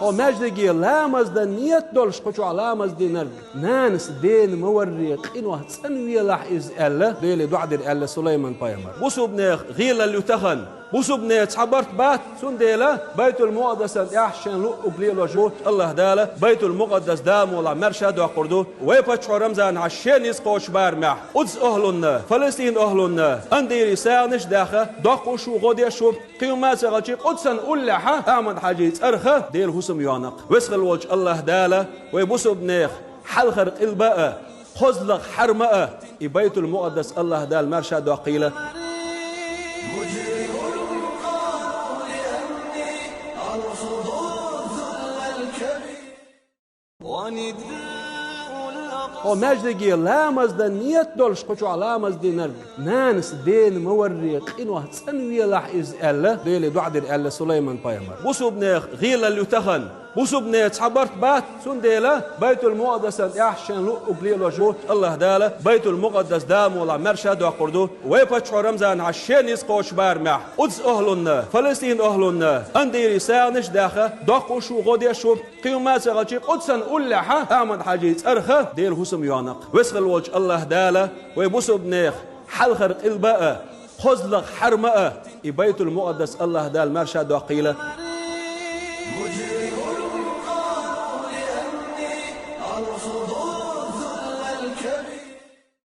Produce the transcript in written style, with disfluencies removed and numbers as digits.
ومجدي لامز دا نيت دولش قطع لامز دينر نانس دين موريق إنه تنوي لح إز ألا ديلي دعدر ألا سليمان بايمر بوسو بنيخ غيلا اللي تخن بوسو بنيت صبرت بات سنديلا بيت المقدس أحشن لو أقليلو جوت الله دالا بيت المقدس دام ولا مرشد وقردو ويبتشو رمزان عشان يسقوش بارمح قدس أهلنا فلسطين أهلنا أنديري سانش داخل دقوشو غودي شوب قيومات غلشي قدسا أولحا أعمد حاجيت أرخا ديل حسم يانق ويسخل وجه الله دالا ويبوسو بنيخ حلخر قلباء خزلق حرماء بيت المقدس الله دال مرشد وقيلة ومجدي لامز دا نيت دولش قطع لامز دينر نانس دين موريق إنه تنوي لح إز ألا ديلي دعدر ألا سليمان بايمر بوسو بنيخ غيلا اللي تخن بوسو بنيت صبرت بات سنديلا بيت المقدس أحشن لو أقليلو جوت الله دالا بيت المقدس دام ولا مرشد وقردو ويبتشو رمزان عشان يسقوش بارمح قدس أهلنا فلسطين أهلنا أنديري سانش داخل دقوشو غودي شوب قيومات غلشي قدسا أولحا أعمد حاجيت أرخا ديل حسم يانق ويسخل وجه الله دالا ويبوسو بنيخ حلخر قلباء خزلق حرماء بيت المقدس الله دال مرشد وقيلة